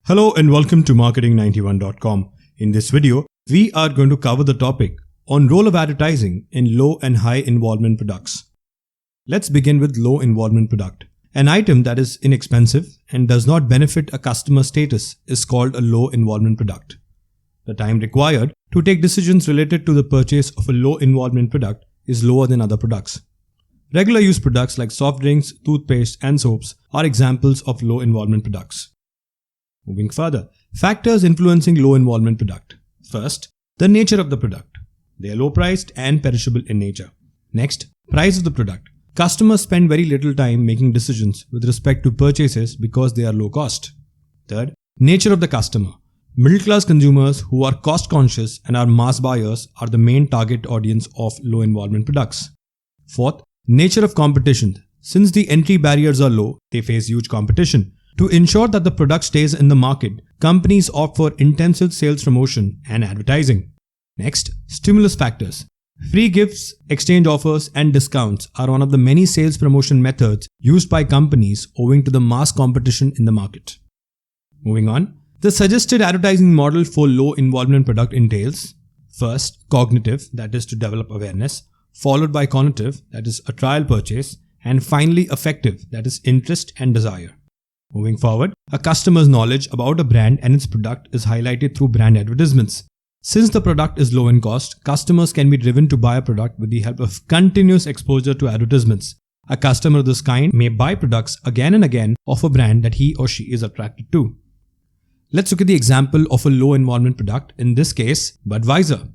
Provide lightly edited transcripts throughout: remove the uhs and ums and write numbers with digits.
Hello and welcome to marketing91.com. In this video, we are going to cover the topic on role of advertising in low and high involvement products. Let's begin with low involvement product. An item that is inexpensive and does not benefit a customer status is called a low involvement product. The time required to take decisions related to the purchase of a low involvement product is lower than other products. Regular use products like soft drinks, toothpaste and soaps are examples of low involvement products. Moving further, factors influencing low involvement product. First, the nature of the product. They are low priced and perishable in nature. Next, price of the product. Customers spend very little time making decisions with respect to purchases because they are low cost. Third, nature of the customer. Middle class consumers who are cost conscious and are mass buyers are the main target audience of low involvement products. Fourth, nature of competition. Since the entry barriers are low, they face huge competition. To ensure that the product stays in the market, companies opt for intensive sales promotion and advertising. Next, stimulus factors. Free gifts, exchange offers, and discounts are one of the many sales promotion methods used by companies owing to the mass competition in the market. Moving on, the suggested advertising model for low involvement product entails: first, cognitive, that is to develop awareness, followed by conative, that is a trial purchase, and finally affective, that is interest and desire. Moving forward, a customer's knowledge about a brand and its product is highlighted through brand advertisements. Since the product is low in cost, customers can be driven to buy a product with the help of continuous exposure to advertisements. A customer of this kind may buy products again and again of a brand that he or she is attracted to. Let's look at the example of a low involvement product, in this case, Budweiser.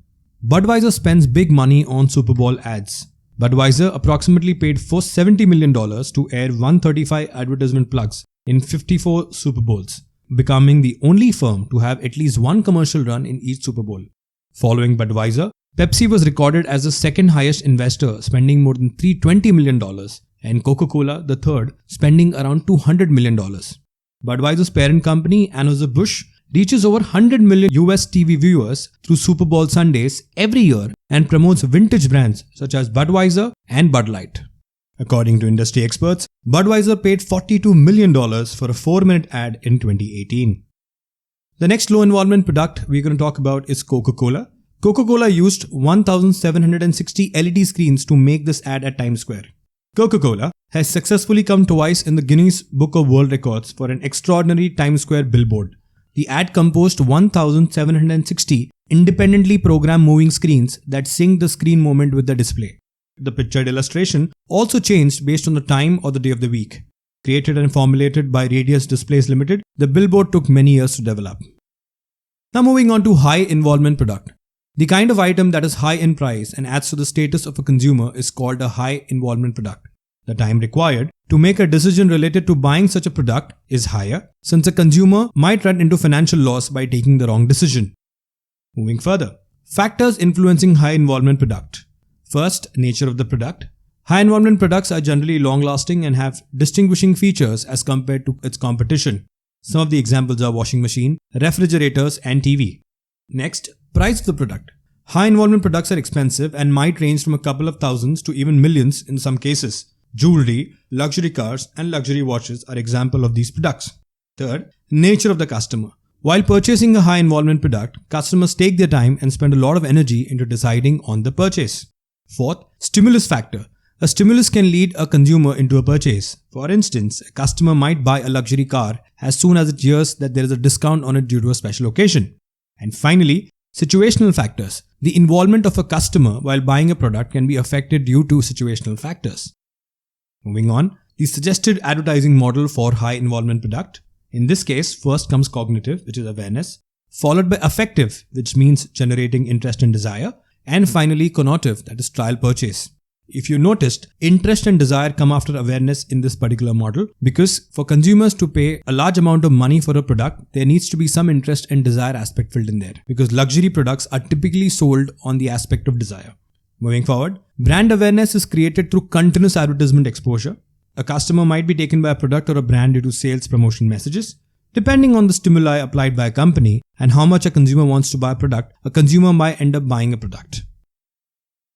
Budweiser spends big money on Super Bowl ads. Budweiser approximately paid for $70 million to air 135 advertisement plugs in 54 Super Bowls, becoming the only firm to have at least one commercial run in each Super Bowl. Following Budweiser, Pepsi was recorded as the second highest investor, spending more than $320 million, and Coca-Cola, the third, spending around $200 million. Budweiser's parent company, Anheuser-Busch, reaches over 100 million US TV viewers through Super Bowl Sundays every year and promotes vintage brands such as Budweiser and Bud Light. According to industry experts, Budweiser paid $42 million for a 4-minute ad in 2018. The next low involvement product we're going to talk about is Coca-Cola. Coca-Cola used 1,760 LED screens to make this ad at Times Square. Coca-Cola has successfully come twice in the Guinness Book of World Records for an extraordinary Times Square billboard. The ad composed 1,760 independently programmed moving screens that sync the screen movement with the display. The pictured illustration also changed based on the time or the day of the week. Created and formulated by Radius Displays Limited, the billboard took many years to develop. Now moving on to high involvement product. The kind of item that is high in price and adds to the status of a consumer is called a high involvement product. The time required to make a decision related to buying such a product is higher, since a consumer might run into financial loss by taking the wrong decision. Moving further, factors influencing high involvement product. First, nature of the product. High involvement products are generally long-lasting and have distinguishing features as compared to its competition. Some of the examples are washing machine, refrigerators, and TV. Next, price of the product. High involvement products are expensive and might range from a couple of thousands to even millions in some cases. Jewelry, luxury cars, and luxury watches are examples of these products. Third, nature of the customer. While purchasing a high involvement product, customers take their time and spend a lot of energy into deciding on the purchase. Fourth, stimulus factor. A stimulus can lead a consumer into a purchase. For instance, a customer might buy a luxury car as soon as it hears that there is a discount on it due to a special occasion. And finally, situational factors. The involvement of a customer while buying a product can be affected due to situational factors. Moving on, the suggested advertising model for high involvement product. In this case, first comes cognitive, which is awareness, followed by affective, which means generating interest and desire, and finally conative, that is trial purchase. If you noticed, interest and desire come after awareness in this particular model because for consumers to pay a large amount of money for a product, there needs to be some interest and desire aspect filled in there because luxury products are typically sold on the aspect of desire. Moving forward, brand awareness is created through continuous advertisement exposure. A customer might be taken by a product or a brand due to sales promotion messages. Depending on the stimuli applied by a company and how much a consumer wants to buy a product, a consumer might end up buying a product.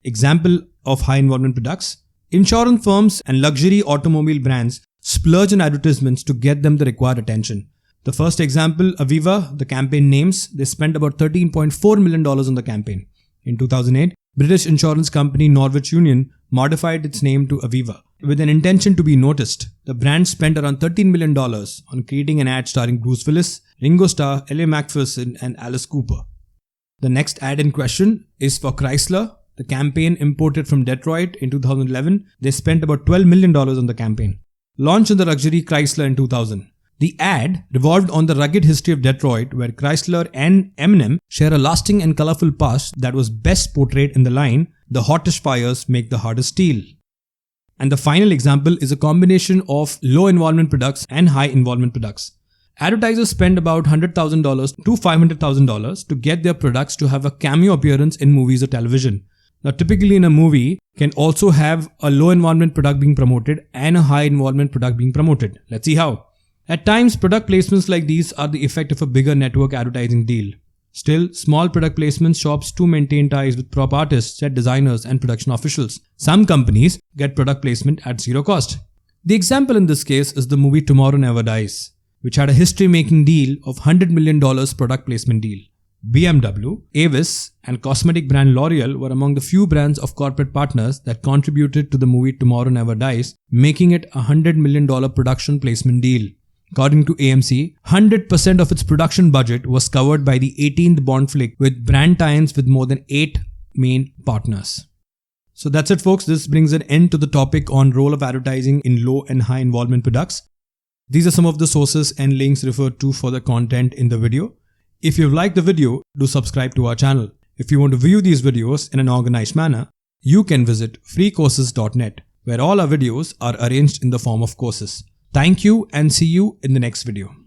Example of high involvement products. Insurance firms and luxury automobile brands splurge on advertisements to get them the required attention. The first example, Aviva, the campaign names, they spent about $13.4 million on the campaign. In 2008, British insurance company Norwich Union modified its name to Aviva. With an intention to be noticed, the brand spent around $13 million on creating an ad starring Bruce Willis, Ringo Starr, L.A. Macpherson and Alice Cooper. The next ad in question is for Chrysler. The campaign imported from Detroit in 2011. They spent about $12 million on the campaign. Launched in the luxury Chrysler in 2000. The ad revolved on the rugged history of Detroit, where Chrysler and Eminem share a lasting and colorful past that was best portrayed in the line, "The hottest fires make the hardest steel." And the final example is a combination of low involvement products and high involvement products. Advertisers spend about $100,000 to $500,000 to get their products to have a cameo appearance in movies or television. Now, typically in a movie can also have a low involvement product being promoted and a high involvement product being promoted. Let's see how. At times, product placements like these are the effect of a bigger network advertising deal. Still, small product placement shops too maintain ties with prop artists, set designers and production officials. Some companies get product placement at zero cost. The example in this case is the movie Tomorrow Never Dies, which had a history-making deal of $100 million product placement deal. BMW, Avis and cosmetic brand L'Oreal were among the few brands of corporate partners that contributed to the movie Tomorrow Never Dies, making it a $100 million production placement deal. According to AMC, 100% of its production budget was covered by the 18th Bond flick, with brand tie-ins with more than 8 main partners. So that's it folks, this brings an end to the topic on role of advertising in low and high involvement products. These are some of the sources and links referred to for the content in the video. If you've liked the video, do subscribe to our channel. If you want to view these videos in an organized manner, you can visit freecourses.net, where all our videos are arranged in the form of courses. Thank you and see you in the next video.